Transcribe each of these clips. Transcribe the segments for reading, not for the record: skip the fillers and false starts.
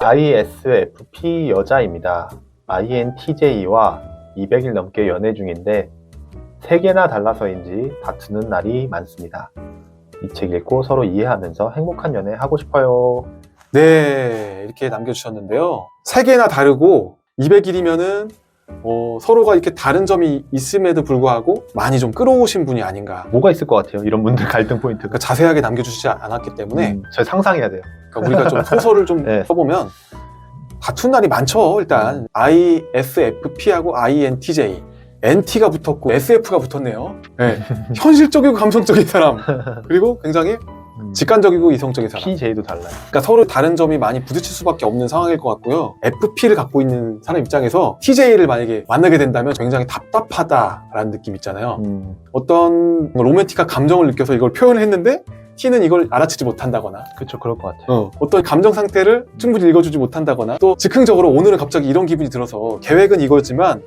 ISFP 여자입니다. INTJ와 200일 넘게 연애 중인데 3개나 달라서인지 다투는 날이 많습니다. 이 책 읽고 서로 이해하면서 행복한 연애 하고 싶어요. 네, 이렇게 남겨주셨는데요. 3개나 다르고 200일이면은 서로가 이렇게 다른 점이 있음에도 불구하고 많이 좀 끌어오신 분이 아닌가. 뭐가 있을 것 같아요? 이런 분들 갈등 포인트가. 그러니까 자세하게 남겨주시지 않았기 때문에 저 상상해야 돼요. 그러니까 우리가 좀 소설을 좀 네. 써보면 다툰 날이 많죠. 일단 ISFP하고 INTJ, NT가 붙었고 SF가 붙었네요. 네. 현실적이고 감성적인 사람, 그리고 굉장히 직관적이고 이성적인 사람. PJ도 달라요. 그러니까 서로 다른 점이 많이 부딪힐 수밖에 없는 상황일 것 같고요. FP를 갖고 있는 사람 입장에서 TJ를 만약에 만나게 된다면 굉장히 답답하다라는 느낌 있잖아요. 어떤 로맨틱한 감정을 느껴서 이걸 표현을 했는데 T는 이걸 알아채지 못한다거나, 그쵸, 그럴 것 같아요. 어떤 감정 상태를 충분히 읽어주지 못한다거나, 또 즉흥적으로 오늘은 갑자기 이런 기분이 들어서 계획은 이거지만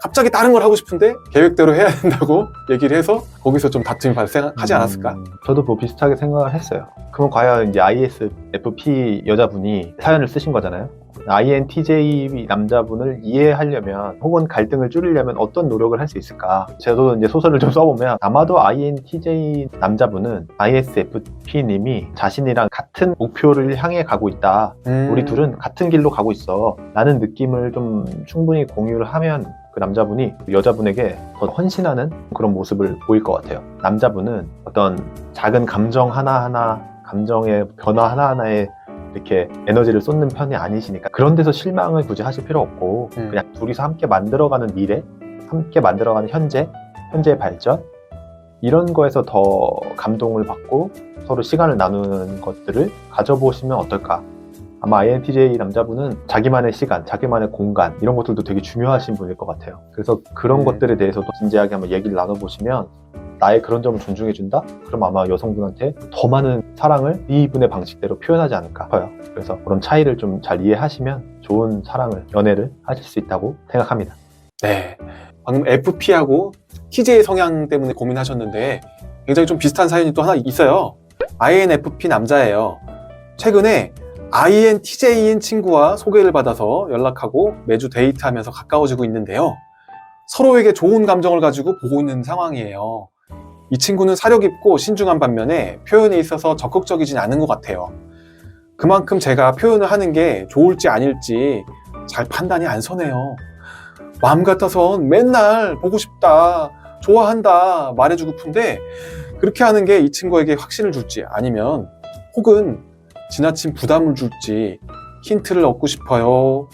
갑자기 다른 걸 하고 싶은데 계획대로 해야 된다고 얘기를 해서 거기서 좀 다툼이 발생하지 않았을까? 저도 뭐 비슷하게 생각을 했어요. 그럼 과연 이제 ISFP 여자분이 사연을 쓰신 거잖아요. INTJ 남자분을 이해하려면 혹은 갈등을 줄이려면 어떤 노력을 할 수 있을까? 저도 이제 소설을 좀 써보면 아마도 INTJ 남자분은 ISFP님이 자신이랑 같은 목표를 향해 가고 있다. 우리 둘은 같은 길로 가고 있어. 라는 느낌을 좀 충분히 공유를 하면 그 남자분이 여자분에게 더 헌신하는 그런 모습을 보일 것 같아요. 남자분은 어떤 작은 감정 하나하나, 감정의 변화 하나하나에 이렇게 에너지를 쏟는 편이 아니시니까 그런 데서 실망을 굳이 하실 필요 없고 그냥 둘이서 함께 만들어가는 미래, 함께 만들어가는 현재의 발전, 이런 거에서 더 감동을 받고 서로 시간을 나누는 것들을 가져보시면 어떨까. 아마 INTJ 남자분은 자기만의 시간, 자기만의 공간, 이런 것들도 되게 중요하신 분일 것 같아요. 그래서 그런 것들에 대해서도 진지하게 한번 얘기를 나눠보시면 나의 그런 점을 존중해준다? 그럼 아마 여성분한테 더 많은 사랑을 이분의 방식대로 표현하지 않을까 싶어요. 그래서 그런 차이를 좀 잘 이해하시면 좋은 사랑을, 연애를 하실 수 있다고 생각합니다. 네, 방금 FP하고 TJ 성향 때문에 고민하셨는데 굉장히 좀 비슷한 사연이 또 하나 있어요. INFP 남자예요. 최근에 INTJ인 친구와 소개를 받아서 연락하고 매주 데이트하면서 가까워지고 있는데요. 서로에게 좋은 감정을 가지고 보고 있는 상황이에요. 이 친구는 사려 깊고 신중한 반면에 표현에 있어서 적극적이진 않은 것 같아요. 그만큼 제가 표현을 하는 게 좋을지 아닐지 잘 판단이 안 서네요. 마음 같아선 맨날 보고 싶다, 좋아한다 말해주고픈데 그렇게 하는 게 이 친구에게 확신을 줄지 아니면 혹은 지나친 부담을 줄지 힌트를 얻고 싶어요.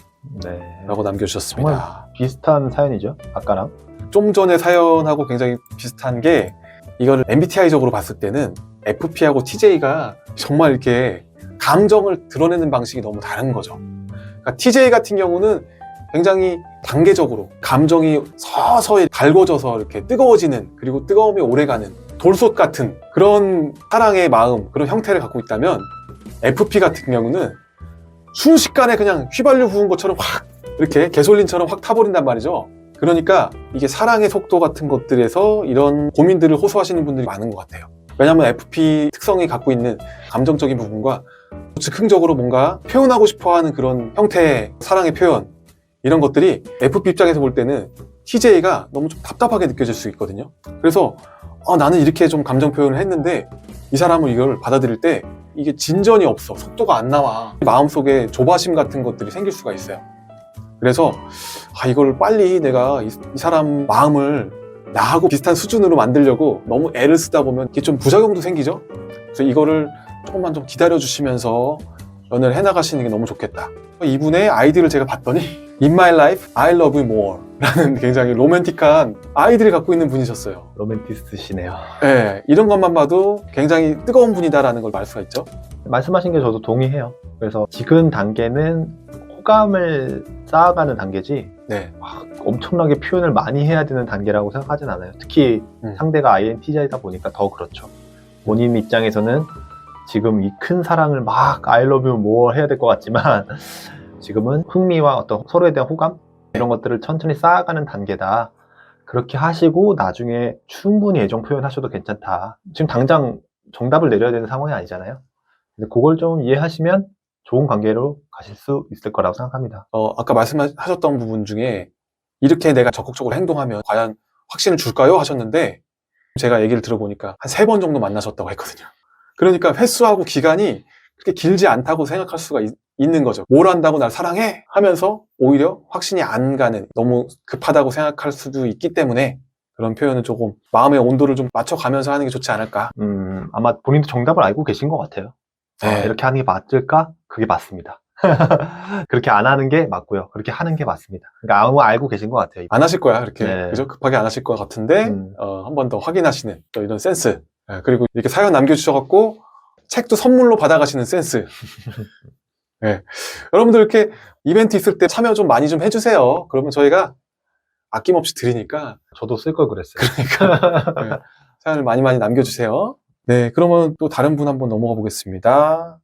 네. 라고 남겨주셨습니다. 비슷한 사연이죠, 아까랑. 좀 전에 사연하고 굉장히 비슷한 게 이거를 MBTI적으로 봤을 때는 FP하고 TJ가 정말 이렇게 감정을 드러내는 방식이 너무 다른 거죠. 그러니까 TJ 같은 경우는 굉장히 단계적으로 감정이 서서히 달궈져서 이렇게 뜨거워지는, 그리고 뜨거움이 오래가는 돌솥 같은 그런 사랑의 마음, 그런 형태를 갖고 있다면 FP 같은 경우는 순식간에 그냥 휘발유 부은 것처럼 확 이렇게 개솔린처럼 확 타버린단 말이죠. 그러니까 이게 사랑의 속도 같은 것들에서 이런 고민들을 호소하시는 분들이 많은 것 같아요. 왜냐하면 FP 특성이 갖고 있는 감정적인 부분과 즉흥적으로 뭔가 표현하고 싶어하는 그런 형태의 사랑의 표현, 이런 것들이 FP 입장에서 볼 때는 TJ가 너무 좀 답답하게 느껴질 수 있거든요. 그래서 나는 이렇게 좀 감정 표현을 했는데 이 사람은 이걸 받아들일 때 이게 진전이 없어, 속도가 안 나와, 마음속에 조바심 같은 것들이 생길 수가 있어요. 그래서 이걸 빨리 내가 이 사람 마음을 나하고 비슷한 수준으로 만들려고 너무 애를 쓰다 보면 이게 좀 부작용도 생기죠. 그래서 이거를 조금만 좀 기다려 주시면서 연애를 해나가시는 게 너무 좋겠다. 이분의 아이디를 제가 봤더니 In my life, I love you more 라는 굉장히 로맨틱한 아이디를 갖고 있는 분이셨어요. 로맨티스트시네요. 네, 이런 것만 봐도 굉장히 뜨거운 분이다라는 걸 알 수가 있죠. 말씀하신 게 저도 동의해요. 그래서 지금 단계는 호감을 쌓아가는 단계지 네. 엄청나게 표현을 많이 해야 되는 단계라고 생각하진 않아요. 특히 상대가 INTJ다 보니까 더 그렇죠. 본인 입장에서는 지금 이 큰 사랑을 막 I love you more 해야 될 것 같지만 지금은 흥미와 어떤 서로에 대한 호감, 이런 것들을 천천히 쌓아가는 단계다. 그렇게 하시고 나중에 충분히 애정 표현하셔도 괜찮다. 지금 당장 정답을 내려야 되는 상황이 아니잖아요. 근데 그걸 좀 이해하시면 좋은 관계로 가실 수 있을 거라고 생각합니다. 아까 말씀하셨던 부분 중에 이렇게 내가 적극적으로 행동하면 과연 확신을 줄까요? 하셨는데 제가 얘기를 들어보니까 한 3번 정도 만나셨다고 했거든요. 그러니까 횟수하고 기간이 그렇게 길지 않다고 생각할 수가 있는 거죠. 뭘 한다고 날 사랑해? 하면서 오히려 확신이 안 가는, 너무 급하다고 생각할 수도 있기 때문에 그런 표현은 조금 마음의 온도를 좀 맞춰가면서 하는 게 좋지 않을까. 아마 본인도 정답을 알고 계신 것 같아요. 네. 이렇게 하는 게 맞을까? 그게 맞습니다. 그렇게 안 하는 게 맞고요. 그렇게 하는 게 맞습니다. 그러니까 아무 알고 계신 것 같아요. 안 하실 거야, 이렇게. 네. 그죠? 급하게 안 하실 것 같은데, 한 번 더 확인하시는 또 이런 센스. 그리고 이렇게 사연 남겨주셔갖고, 책도 선물로 받아가시는 센스. 네. 여러분들 이렇게 이벤트 있을 때 참여 좀 많이 좀 해주세요. 그러면 저희가 아낌없이 드리니까. 저도 쓸 걸 그랬어요. 그러니까. 네. 사연을 많이 많이 남겨주세요. 네. 그러면 또 다른 분 한번 넘어가 보겠습니다.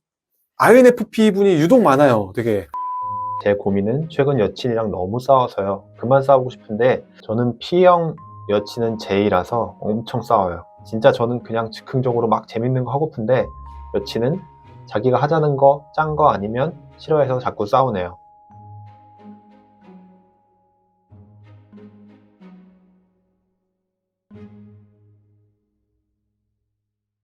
INFP 분이 유독 많아요. 되게. 제 고민은 최근 여친이랑 너무 싸워서요. 그만 싸우고 싶은데 저는 P형 여친은 J라서 엄청 싸워요. 진짜 저는 그냥 즉흥적으로 막 재밌는 거 하고픈데 여친은 자기가 하자는 거 짠 거 아니면 싫어해서 자꾸 싸우네요.